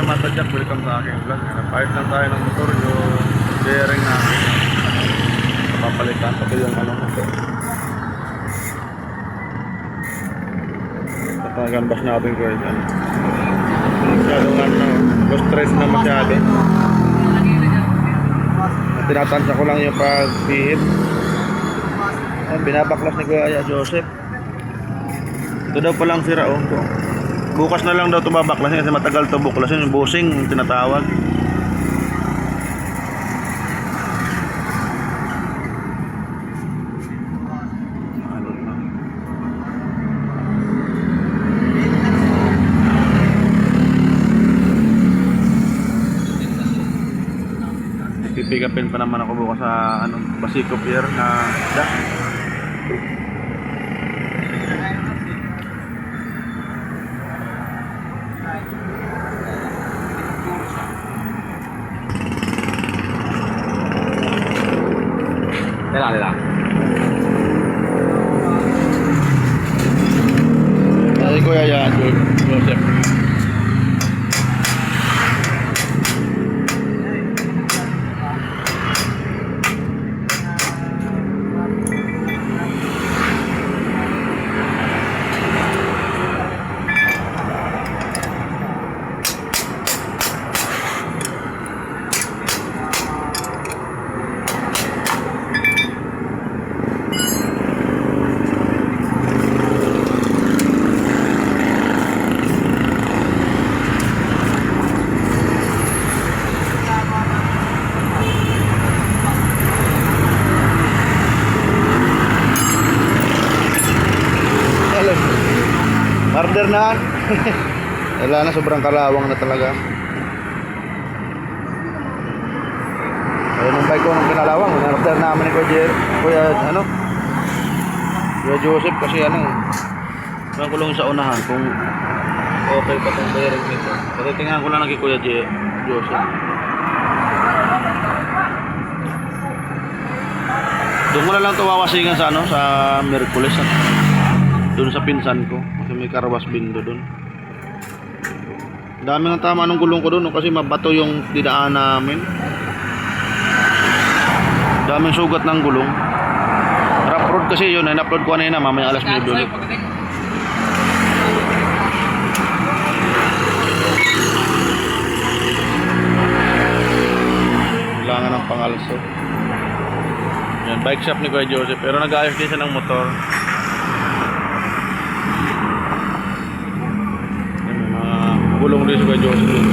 Matadyak, welcome sa aking vlog. Napahit lang tayo ng motor, yung bearing natin. Papalitan pa yung ano natin. Tatangganbas natin ko dyan. Masyadong ano, low stress na masyado. Tinatansya ko lang yung pag-hihit. Binabaklas ni Kuya Joseph. Ito daw palang sira oh. Bukas na lang daw ito babaklasin kasi matagal ito buklasin. Yung busing tinatawag. Pipigapin pa naman ako bukas sa ano, Basico Pier na dock. Dala. Ay Kuya yan, Joseph. Order na. Wala na, sobrang kalawang na talaga. Ayun ang bike ko ng kinalawang. Order namin ni Kuya Joseph kasi ano ang kulong sa unahan kung okay pa itong bearing nito. Patitingnan ko lang kay Kuya Joseph. Doon ko na lang ito wawasingan sa sa Merkules. Doon sa pinsan ko kasi may karawas bindo doon. Dami ng tama ng gulong ko doon kasi mabato yung dinaan namin. Daming sugat ng gulong. Rough road kasi yun, in-upload ko kanina mamaya alas 9 ulit. Kailangan ng pangalso. Yan, bike shop ni Kuya Joseph pero nag-ayos din siya ng motor. Gulong din sa Joseph.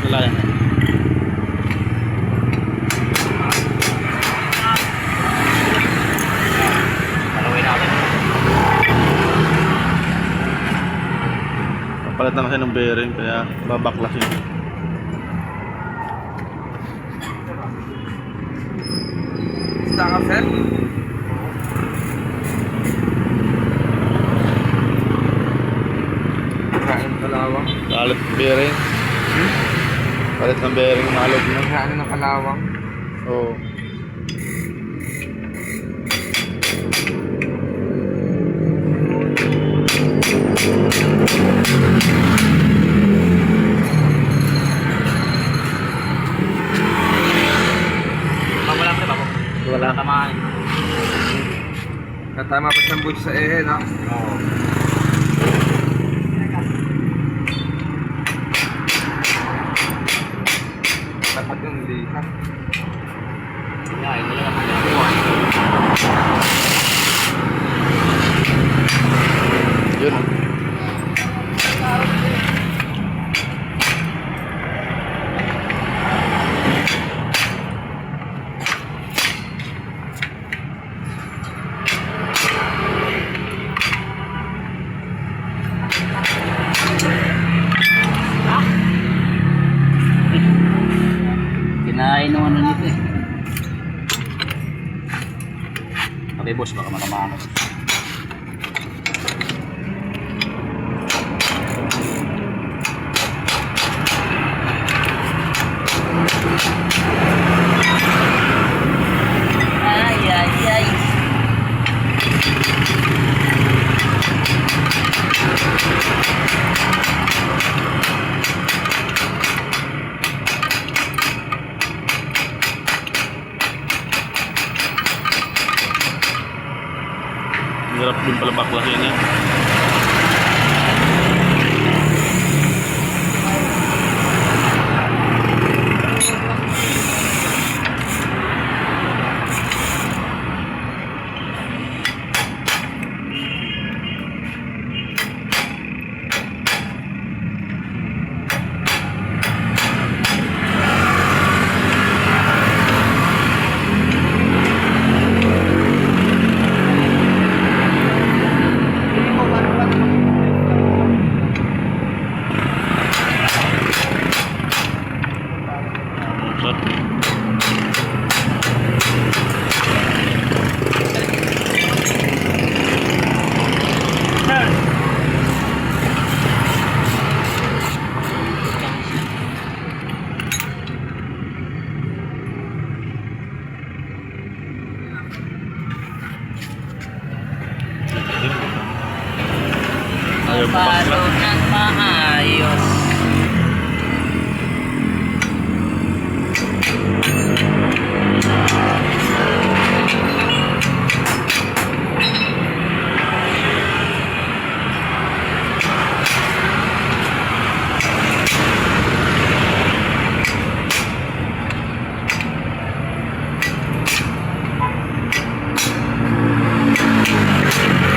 Wala yan. Palawin natin. Papalit na kasi ng bearing kaya babaklasin. Basta ka, sir? Kain kalawang. Palit bearing. Palit ng bearing malog na. Kain ng kalawang. Oo. Wala ka ba? Wala. Tamaan. Katama pa siyang butch sa ehe, no? Oo. Dapat yung lihat. Yeah, hindi lang naman Yun. kinain ng ano nito eh. Okay boss, baka matamaan ako. Ay, ay, ay. Hirap din pala baklasin eh. Ayaw mo Palo bakla. ng maayos.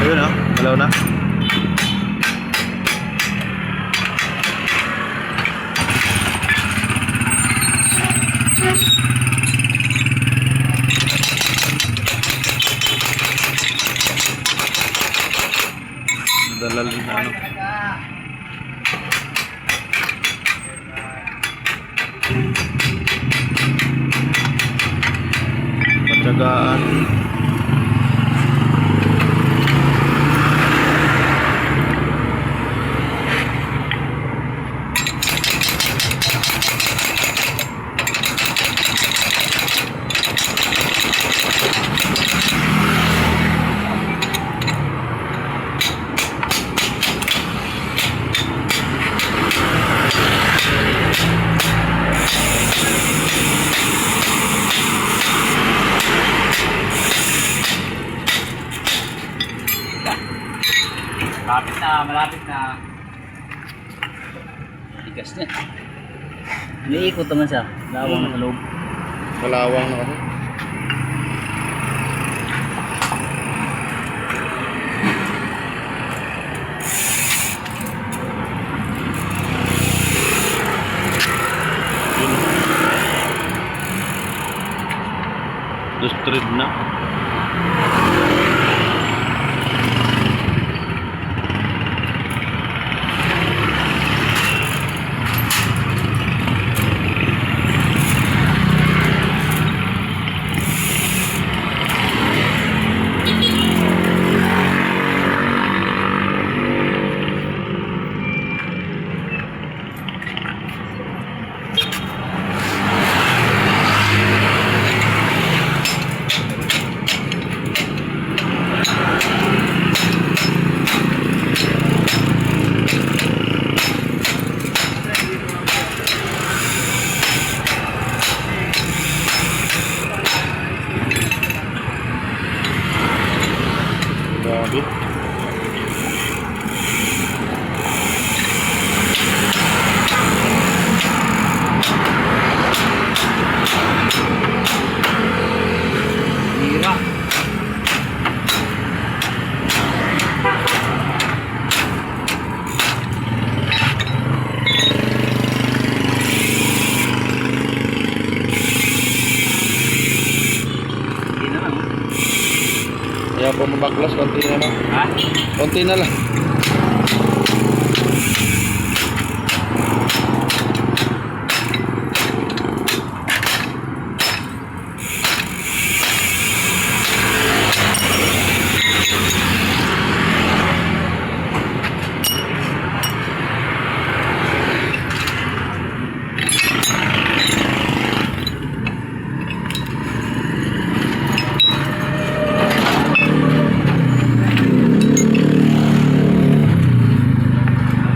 Ayun ah, malaw na. Dalal na ano. Patyagaan. Malapit na, malapit na. Tigas na. Iniikot naman siya. Lawang na sa loob. Malawang na kasi. Lustrid na. Grabe. Hira. Hindi na lang. Kaya po mabaklas, konti na lang. Ha? Konti na lang.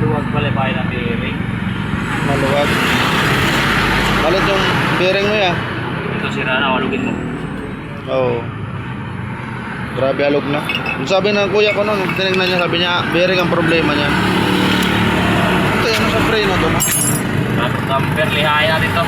Luwag pala pa ng bearing. Maluwag. Balit yung bearing mo ya. Ito sira na, walugin mo. Oo. Grabe alog na. Yung sabi ng kuya ko noon, tinignan niya, sabi niya, bearing ang problema niya. Ito yan, sa preno to. Camper, lihaya dito.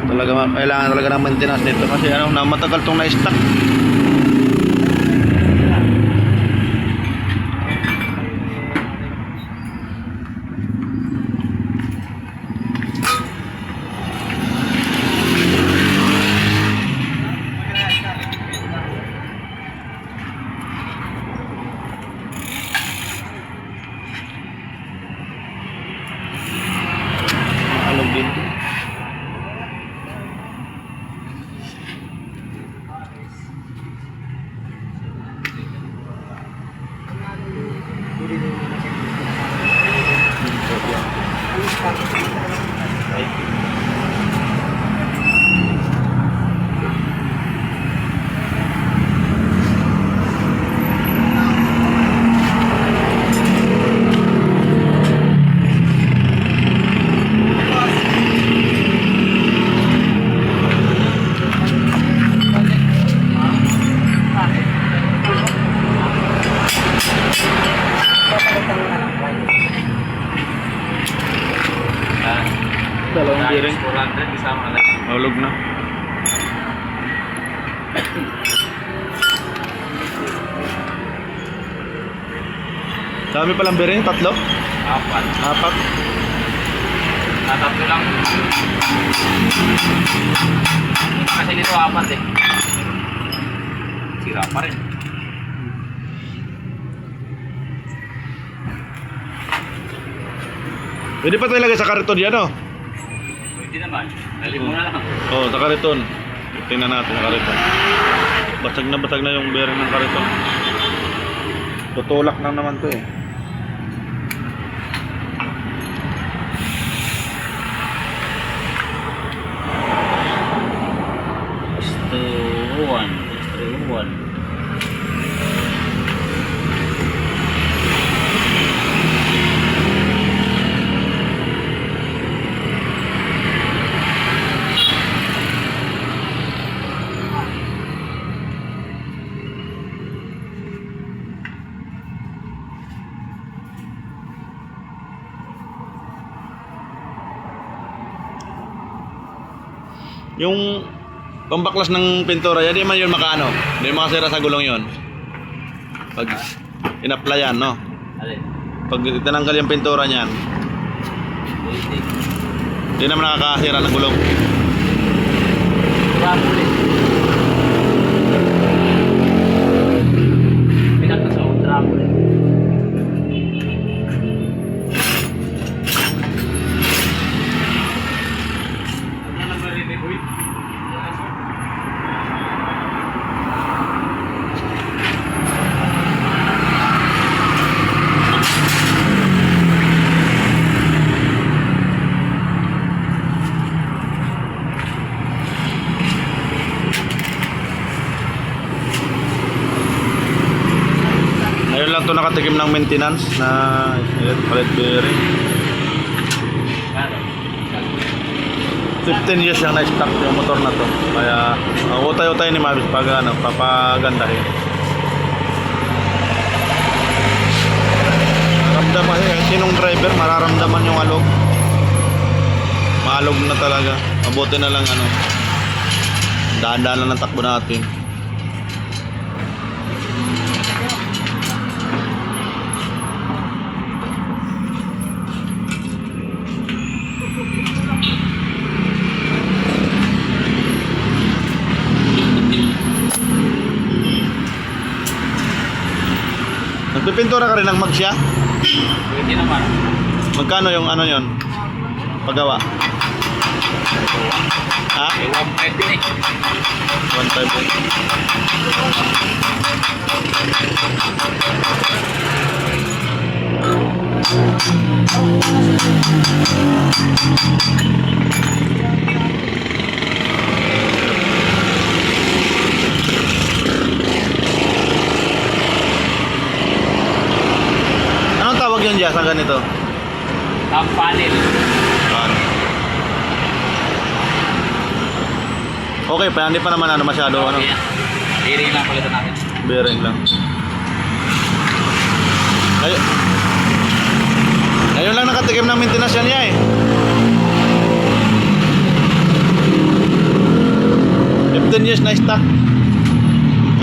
Talaga, kailangan talaga ng maintenance nito kasi ano, na matagal tong na-stock. Alog din. Dalawang bearing. 400 isama na. Alog na. Dami palang bearing, tatlo? Apat. Apat. Tatlo lang. Kasi dito apat eh. Sira pa rin. Pwede pa tayo lagay sa kariton yan, oh. Pwede naman. Dali mo na lang. Oo, sa kariton. Tingnan natin sa kariton. Basag na yung bearing ng kariton. Tutulak lang naman to eh. Estuan. Yung pambaklas ng pintura, yan di man yun makaano. Hindi makasira sa gulong yun. Pag in-applyan, no? Alin? Pag tinanggal yung pintura niyan, Hindi. hindi naman nakakahira ng gulong. Trapo ulit. Pinagkas ako, trapo ulit. Ngayon lang to nakatikim ng maintenance na palit bearing. 15 years yung na-stock yung motor na to. Kaya utay-utay ni Mabis pag papagandahin. Maramdaman sinong driver, mararamdaman yung alog. Maalog na talaga. Mabuti na lang dahan-dahan lang ng takbo natin. Nagpipintura ka rin ng magsya? Pwede naman. Magkano yung yon? Paggawa? Ha? 1.5 din eh. 1.5. Anong tawag yun dyan sa ganito? Top panel. Okay pa, hindi pa naman masyado Okay. Bearing lang palitan natin. bearing lang. Ngayon lang nakatikim ng maintenance yan niya eh. Years na stock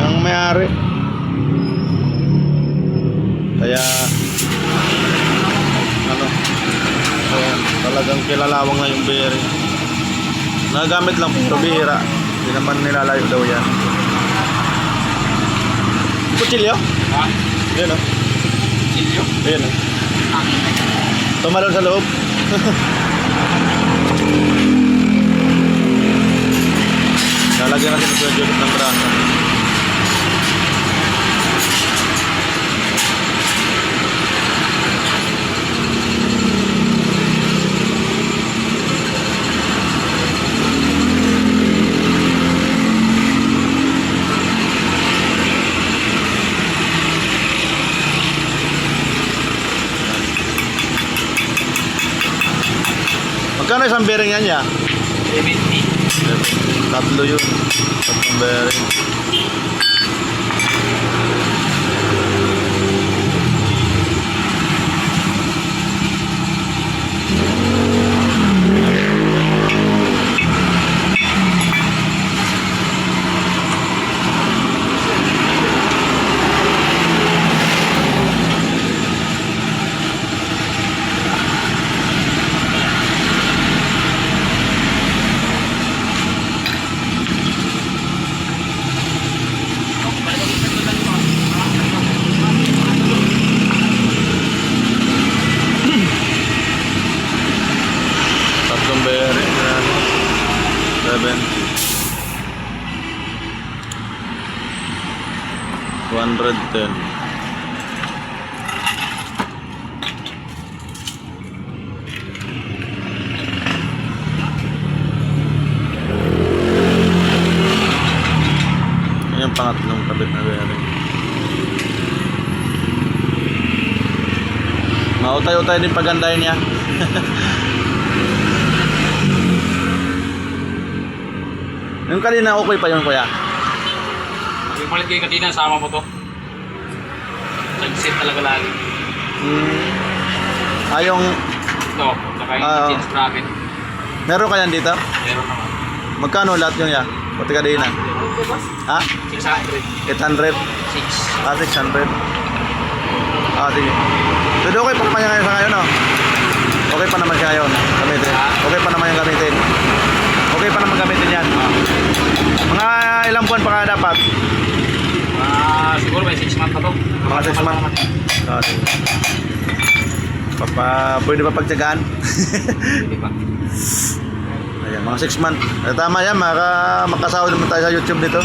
ang may-ari. Kaya ayan, talagang kilalawang na yung bearing. Nagamit lang pero bihira. Hindi naman nilalayo daw yan. Kutsilyo? Ha? Yan o. Silyo? Yan o. Tumalon sa loob. Lalagyan natin ito yung ng brasa. Magkano isang bearing yan niya? 70. Tatlo yun. Tatlong bearing. Tatlong bearing. 70. 210. Yan yung pangatlong kabit na bearing. Mautay-utay din pagandahin niya. Yung kanina okay pa yun, kuya? Yung palit kayo kanina, sama mo to. Nag-set talaga lagi. Yung Ito, saka yung change bracket. meron ka yan dito? Meron naman. Magkano lahat yun ya? Pati kanina? Ha? 600. 800? 6. Ah, 600. Ah, sige. Pero okay pa naman yan ngayon sa ngayon, no? Okay pa naman siya ngayon. Gamitin. Okay pa naman yung gamitin. Okay pa naman gamitin yan. Mga ilang buwan pa kaya dapat? Siguro may 6 months pa to. Mga 6 months. Ah, sige. Pwede ba pagtyagaan? Hindi pa. Ayan, mga 6 months. Tama yan, makasahod naman tayo sa YouTube dito.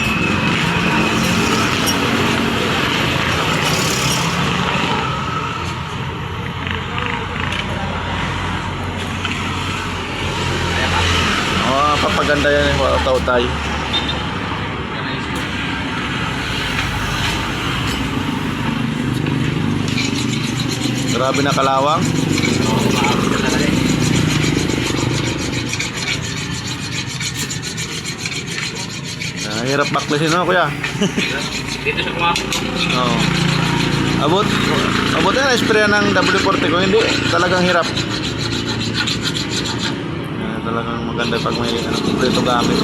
Oh, papaganda yan yung mga tao tayo. Grabe na kalawang. Hirap baklasin, no, kuya? Dito sa mga Oo. Abot na sprayan ng W40 ko, hindi talagang hirap. Talagang maganda pag may kompleto gamit.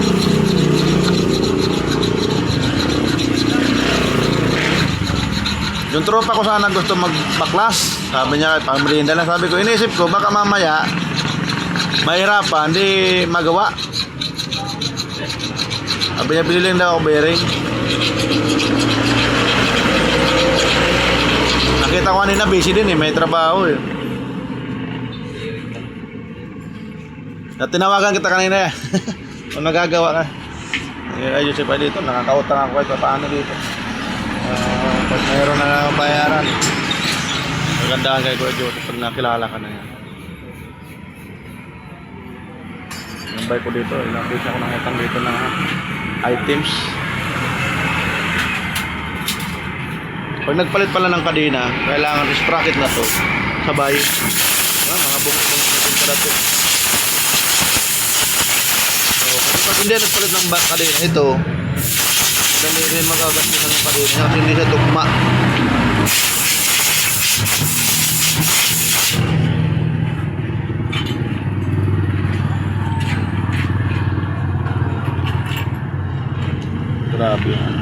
Yung tropa ko sana gusto magbaklas. Sabi niya, pang merienda lang. Sabi ko, inisip ko, baka mamaya mahirapan, hindi magawa. Sabi niya, bilhin daw ako bearing. Nakita ko kanina, busy din eh, may trabaho eh. At tinawagan kita kanina eh. Kung nagagawa ka. Ayun siya pa dito, nakakautang ako ito. Paano dito? Pag mayroon na bayaran. Magandaan kay Kuya Joseph pag nakilala ka na yan. Yung bike ko dito, ilang beses ako nakutang dito na items. Pag nagpalit pala ng kadena, kailangan sprocket na to. Sabay. Mga bungkong natin para to. Pag hindi nagpalit ng kadena ito, dali rin magagastusan ng kadena kasi hindi siya tugma. Grabe yan.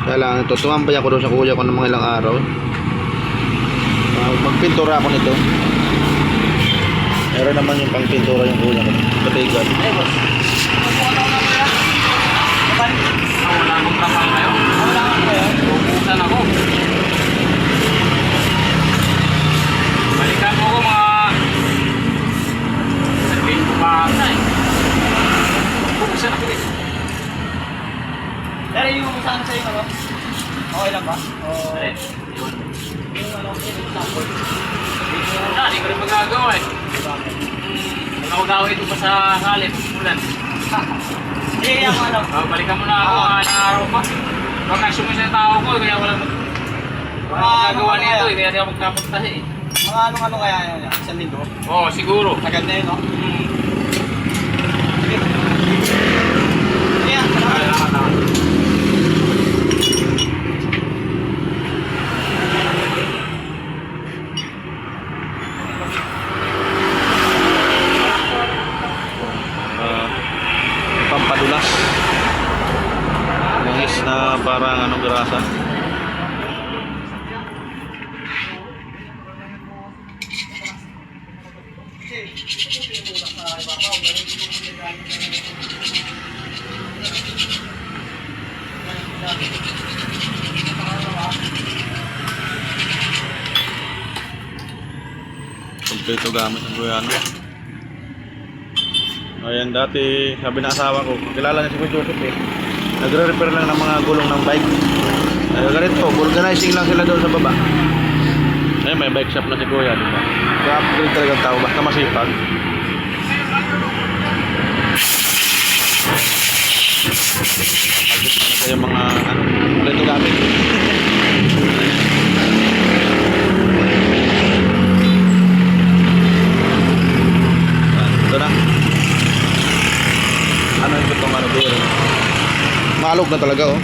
Kailangan ito. Tumampay ako doon sa kuya ko ng mga ilang araw. Magpintura ako nito. Meron naman yung pangpintura yung kuya ko. Katigan. wala akong trabaho kayo. Wala akong kayo. Pupusan ako. Balikan mo ko mga sabihin ko pa eh. Pupusan ako eh. Pero yung usahan sa'yo, ano? Okay lang ba? O... Dali, yun. Yung ano, yung sample. Wala, di ko rin magagawa eh. Nakaw-gawa ito pa sa halip, ulan. Hindi, yung ano. Balikan mo na ako, mga araw pa. Bakasyon mo sa tao ko, kaya walang magagawa nito eh, kaya di ako magkapunta eh. Mga ano kaya yun? Isang linggo? Oo, siguro. Agad na yun, no? Sige. Sige, Pampadulas. Langis na parang anong grasa. Kompleto gamit ng Guyano. Ayan, dati sabi ng asawa ko, kilala niya si Kuya Joseph eh. Nagre-repair lang ng mga gulong ng bike. Ganito, organizing lang sila doon sa baba. Ayun, may bike shop na si Kuya, di ba? Ka-upgrade talaga ang tao, basta masipag. Pagkita na kayo mga kompleto gamit. Ito na. Ano yung itong ano bearing? Maalog na talaga oh.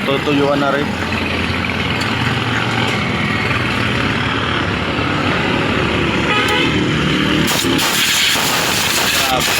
Tutuyuan na rin. Grabe.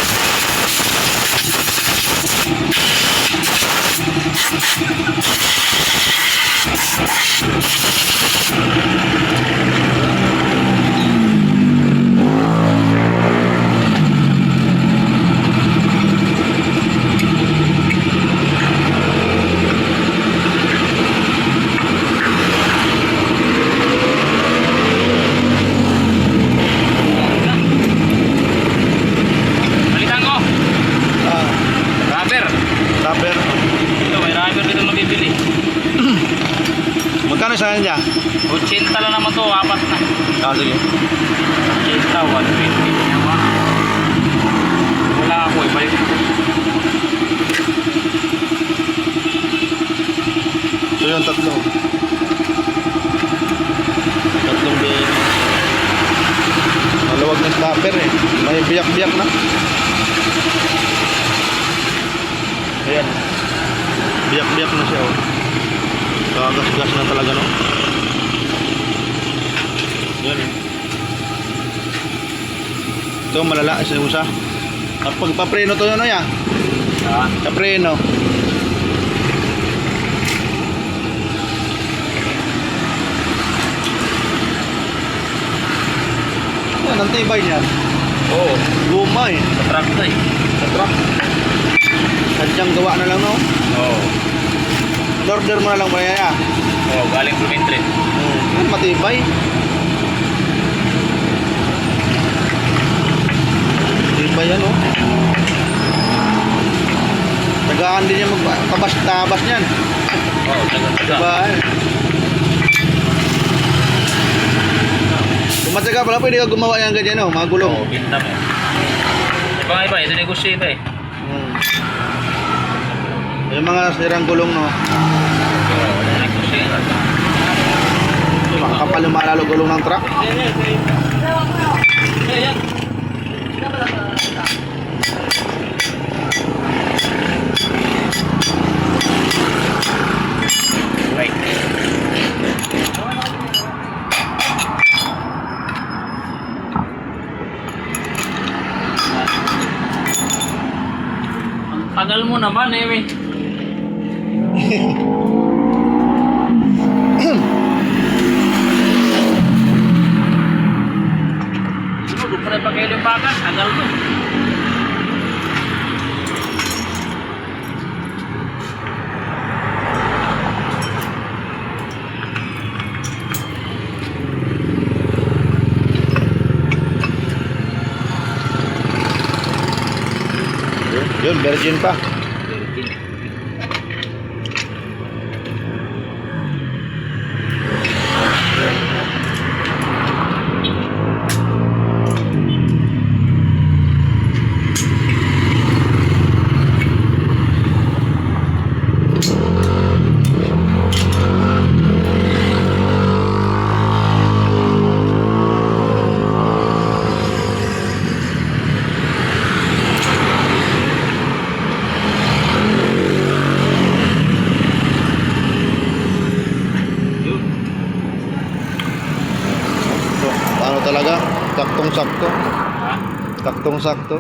Balikan ko. Ah, Rubber. rubber. Ito, may rubber dito mabibili. Magkano sa kanya? 80 lang naman to, apat na. Ah, sige. 80, 120. Yawa. Wala ako, ibalik ko. So yun, tatlo. Tatlong bearing. Maluwag ng stopper eh. May biyak-biyak na. Ayan. Biyak-biyak na siya oh. Kagas-gas na talaga no. Yan eh. Ito malala sa usa. Kapag papreno to yun ya. Ah, Sa preno. Yan ang tibay niyan. oo. Guma eh. Sa truck to eh. Sa truck. Sadyang gawa na lang no. Oo. Order mo na lang ba ya? Oo, galing Blumentritt. Yan matibay. Matibay yan oh. Tagaan din yung magtabas-tabas niyan. Oo, taga-taga. Diba? Kung matyaga pala pwede ka gumawa yan ganyan oh, mga gulong. Oo, binta mo. Iba, ito negosyate eh. Yung mga sirang gulong no. Oo, negosyate. Makakapal yung malalo gulong ng truck. Right. Ang tagal mo naman eh. Sunod pa rin pagkailimbakan, tagal mo. Yun, virgin pa. So, ano talaga? Saktong-sakto. Ha? Saktong-sakto.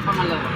Pangalawa.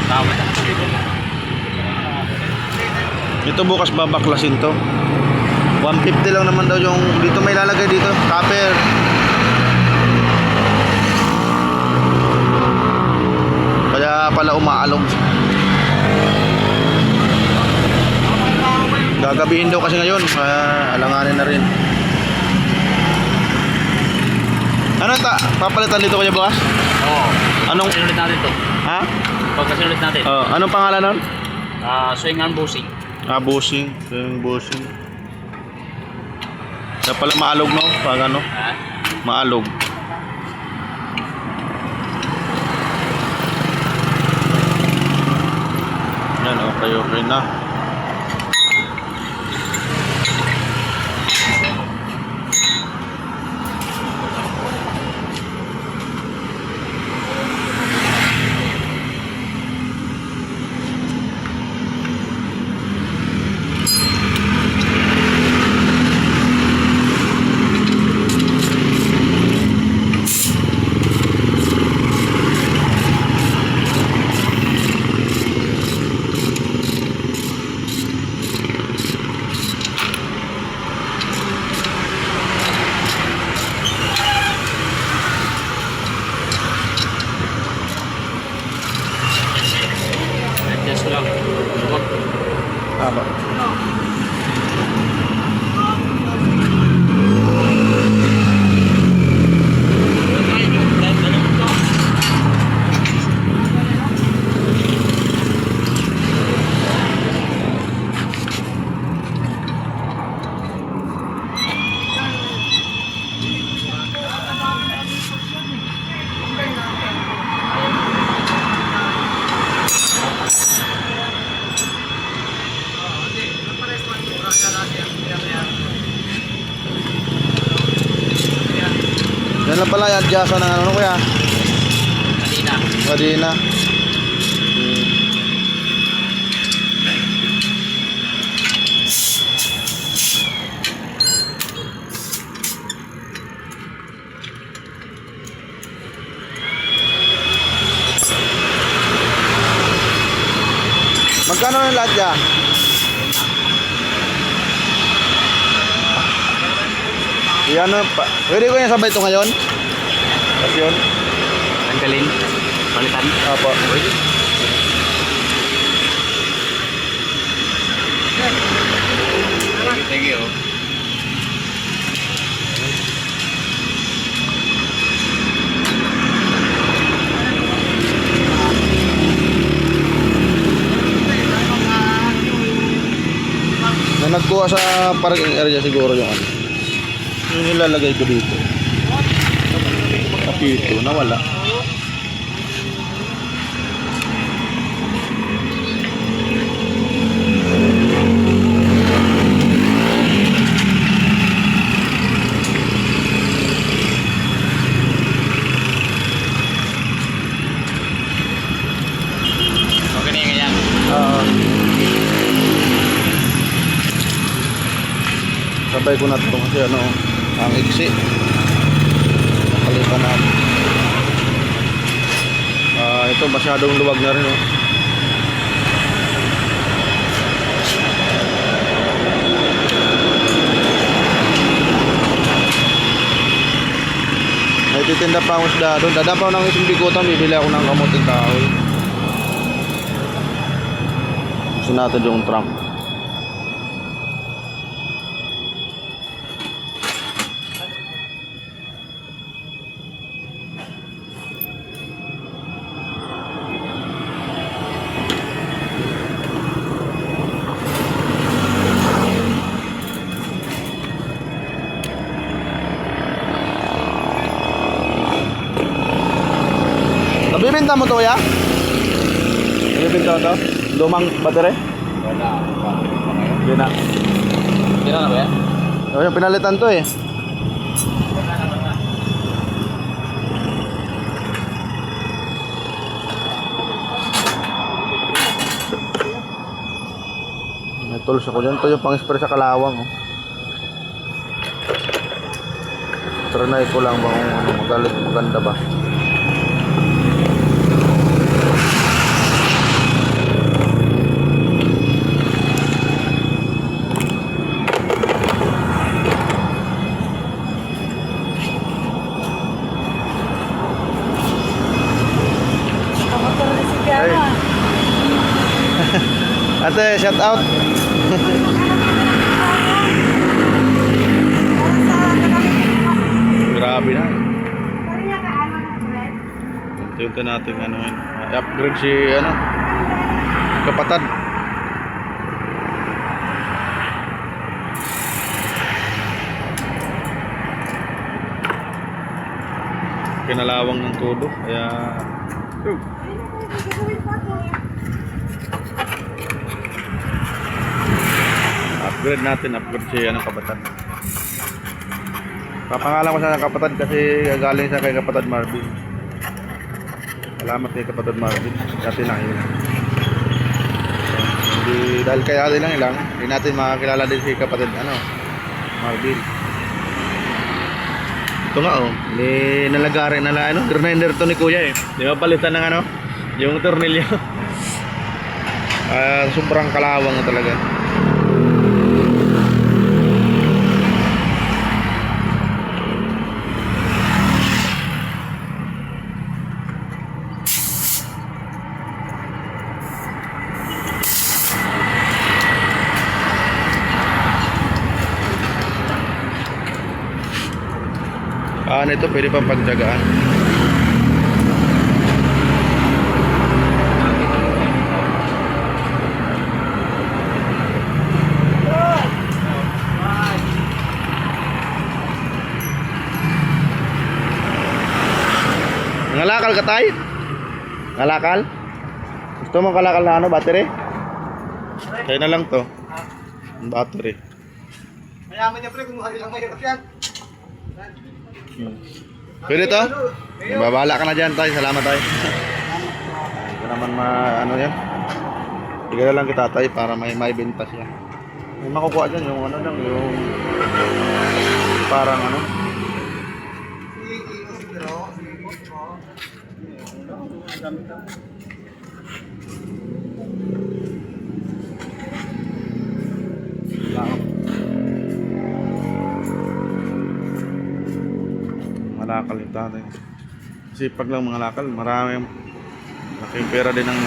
Tawad ang Ito bukas babaklasin to. 150 lang naman daw yung dito may lalagay dito, copper. Kaya pala umaalog. Gagabihin daw kasi ngayon, alanganin na rin. Ano papalitan dito kaya bukas? Oo. Anong Pagkasinulit natin to. ha? Pagkasinulit natin. Anong pangalan nun? Swing arm bushing. Bushing, yung bushing. Kaya pala maalog no, pag ano, Ha? maalog. Yan, okay na. Adjust ko lang. Huwag. Tama. Yan lang pala yung adjust ng ano kuya. Kanina. Kadina. Magkano yung lahat dyan? Yan pa. Pwede ko yung sabay ito ngayon? Tapos yun? Tanggalin. Palitan. Apo. Thank you. Na nagkuha sa parking area siguro yung ano. Yung nilalagay ko dito. Kapito, nawala. Okay na yung ganyan. Sabay ko na ito kasi ano, ang iksi. Nakalipan natin. Ito masyadong luwag na rin. Oh. May titinda pa akong isda doon. Dadapaw ng isang bikutan, bibili ako ng kamuting kahoy. Gusto natin yung trunk. Nabibenta mo to kuya? Nabibenta mo to? Lumang battery? Wala. Hindi na. Hindi na ba yan? Yung pinalitan to eh. May tools ako dyan. Ito yung pang-spray sa kalawang. Oh. Trinay ko lang ba kung ano, maganda ba. Ate, shout out. Grabe na. Unti-unti natin ano yun. I-upgrade si ano. Kapatad. Kinalawang ng todo. Kaya upgrade natin, upgrade si ano, kapatad. Papangalan ko siya ng kapatad kasi gagaling siya kay kapatad Marvin. Salamat kay kapatad Marvin. Kasi na yun. Hindi, dahil kay ate lang ilang, hindi natin makakilala din si kapatad ano, Marvin. Ito nga oh, nalagarin na ano, grinder to ni kuya eh. Di ba palitan ng ano, yung tornilyo. Sobrang kalawang na talaga. Ano ito, pwede pang pagtsagaan. Ngalakal ka tayo? Ngalakal? Gusto mo kalakal na ano, battery? Kaya na lang to. Battery. Mayaman niya pre, kumuha lang mahirap yan. Pwede to? Babala ka na dyan tayo. Salamat tayo. Hindi naman ano yan. Bigyan na lang kita tayo para may benta siya. May makukuha dyan yung ano lang. Yung parang ano. Malakal yung tatay. Sipag lang mga lakal. Marami. Laking pera din ang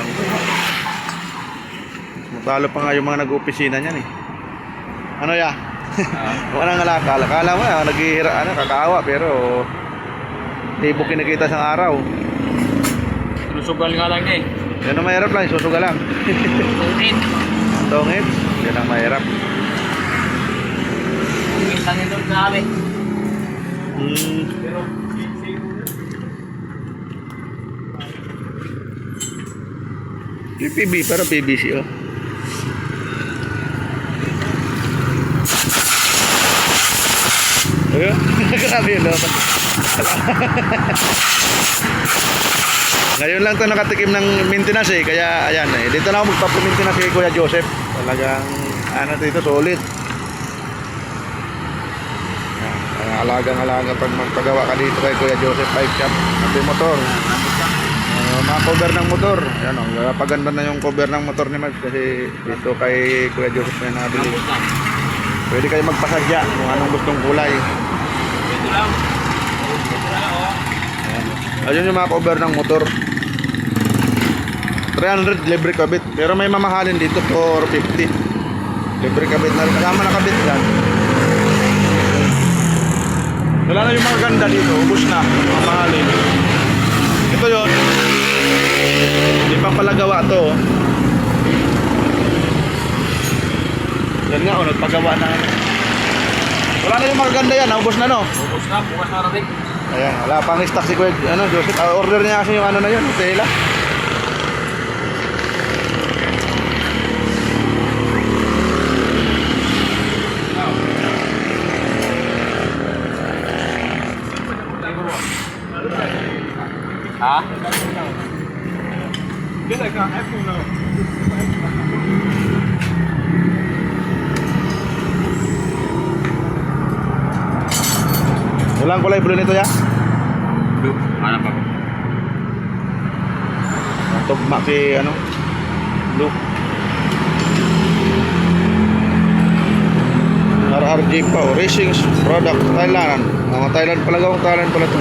matalo pa nga yung mga nag-opisina niyan eh. Ano ya? Walang ngalakal. Akala mo naghihira, ano, kakaawa pero hindi mo kinikita sa araw. Sinusugal nga lang niya eh. Yan ang mahirap lang, susuga lang. Tungit. Tongit, yan ang mahirap. Tungit lang yun doon sa amin. PB, pero PVC oh. Ayun, grabe yun oh. Ngayon lang to nakatikim ng maintenance eh, kaya ayan eh. Dito na ako magpapamintenance kay Kuya Joseph. Talagang ano dito, solid. Alagang-alaga pag magpagawa ka dito kay Kuya Joseph Bike Shop. At yung motor. Mga cover ng motor. Ayan o, paganda na yung cover ng motor ni Mads kasi dito kay Kuya Joseph na nabili. Pwede kayo magpasadya kung anong gustong kulay. Ito lang. Ito lang oh. Ayun yung mga cover ng motor. 300 libre kabit. Pero may mamahalin dito for 50. Libre kabit na rin. Kasama na kabit yan. Wala na yung mga ganda dito. Ubus na. Mamahalin. Ito yun. Hindi pa pala gawa to. Yan nga o. Nagpagawa na. Wala na yung mga ganda yan. Ubus na no. Ubus na. Bukas na rating. Ayan, wala pang stock si Kuya Joseph. Order niya kasi yung ano na yun, tela. Ha? Walang kulay blue nito ya? Blue. Mana pa? Tugma si ano? Blue. RRG pa, racing product Thailand. Thailand pala gawang Thailand pala to.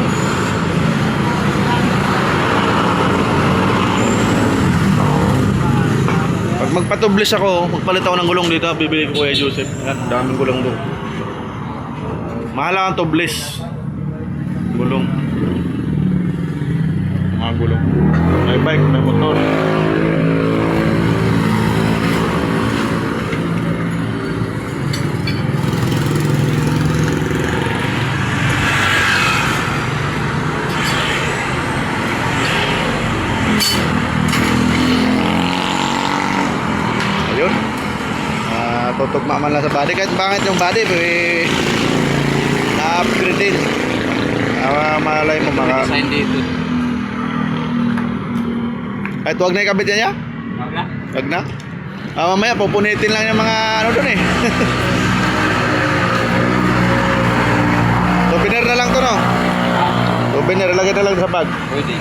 Pag magpatublis ako, magpalit ako ng gulong dito, bibili ko Kuya Joseph. Yan, daming gulong doon. Mahal ang tublis. Gulong. Mga gulong. May bike, may motor. Ayun. Tutugma man lang sa body. Kahit bakit yung body, na-upgrade din. Malay mo maka... Design dito. Kahit huwag na ikabit yan niya? Wala. Huwag na? Mamaya pupunitin lang yung mga ano doon eh. Souvenir na lang to, no? Souvenir, ilagay na lang sa bag. Pwede.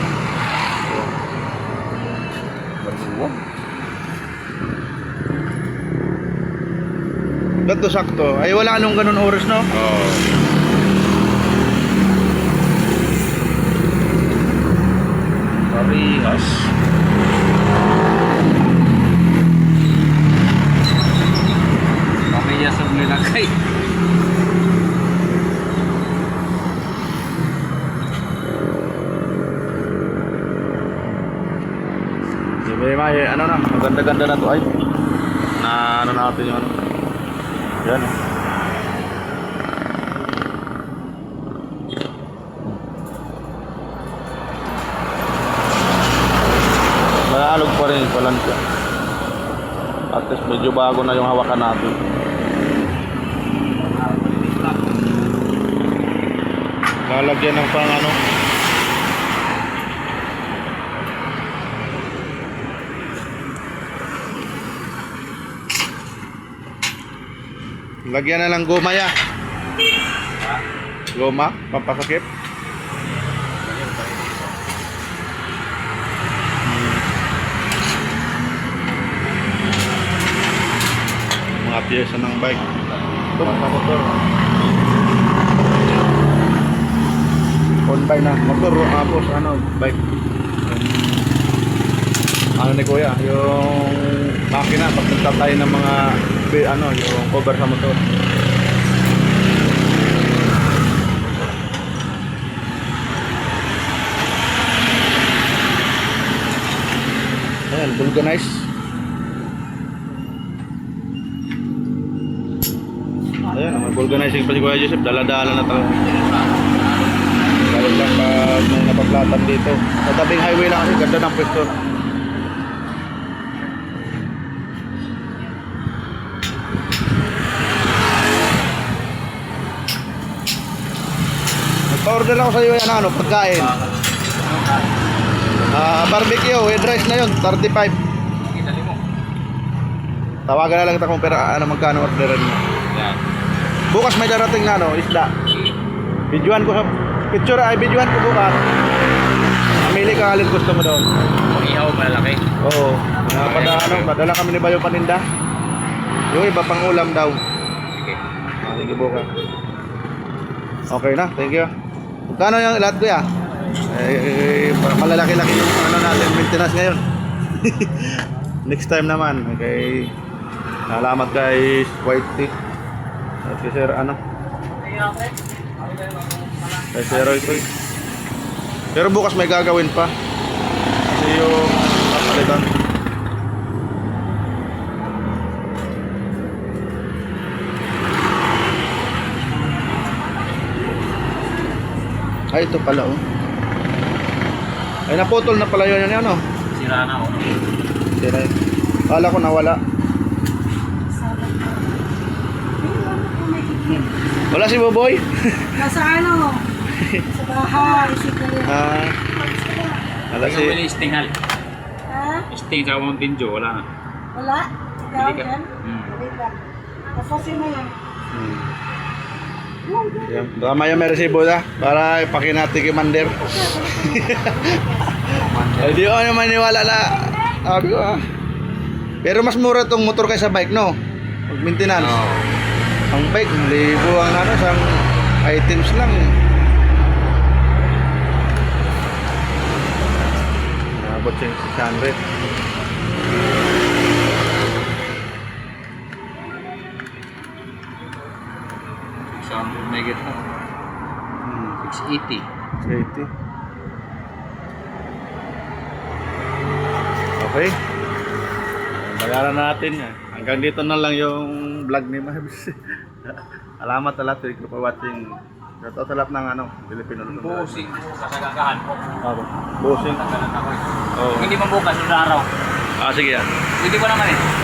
Ba't to sakto? Ay wala anong ganun oras, no? Oo. Parehas. Mamaya sa nilagay. May ano na, maganda-ganda na to ay. Na ano natin yung ano. Yan. Naalog pa rin yung palanca. At least medyo bago na yung hawakan natin. Lalagyan ng pang ano. Lagyan na lang goma ya. Goma, pampasakip. Mga piyesa ng bike. Ito, motor. On bike na. Motor, tapos ano, bike. Ano ni Kuya, yung makina, pag nagtatay ng mga ano, yung cover sa motor. Ayan, vulcanize. Ayan, may vulcanizing pa si Kuya Joseph. Dala-dala na talaga. Dahil lang pag may napaplatan dito. Sa tabing highway lang kasi ganda ng pwesto. Pa-order ako sa iyo yan ano, pagkain. Barbecue, with rice na yun, 35. Dali mo. Tawagan na lang kita kung pera, ano, magkano orderan mo. Yan. Bukas may darating na ano, isda. Videoan ko sa picture, ay videoan ko bukas. Mamili ka alin gusto mo doon. Ihaw malaki. Oo. Padala kami ni Bayo paninda. Yung iba pang ulam daw. Okay. Sige bukas. Okay na, thank you. Kano yung lahat ko ya? Malalaki-laki yung ano natin, maintenance ngayon. Next time naman. Okay. Salamat kay Whitey. At kay Sir ano? Kay Sir Roy. Pero bukas may gagawin pa. Kasi yung papalitan. Ay, ito pala oh. Ay, naputol na pala yun ano? Sira na ako. Sira yun. Kala ko nawala. Wala si Boboy? Nasa ano? Sa bahay, si Kuya. Wala si... Wala stingal. Ha? Sting sa Mountain Dew, wala na. Wala? Ikaw Hindi ka. yan? Hmm. Wait lang. Tapusin mo yan. Yan. Baka maya may resibo na para ipakinati kay Mander. Ay, di ako naman maniwala na. Sabi ko Pero mas mura tong motor kaysa bike, no? Pag maintenance. Ang bike, libo ang ano, isang items lang. Nabot siya 600. may get na. 680. 80. Okay. Bayaran natin. Hanggang dito na lang yung vlog ni Marbs. Salamat sa lahat. Thank you for watching. Ito sa lahat ng Pilipino. Busing po sa gagahan po. Busing. Tagalan ako eh. Oo. Hindi man bukas, sa araw. Sige yan. Hindi ko naman eh.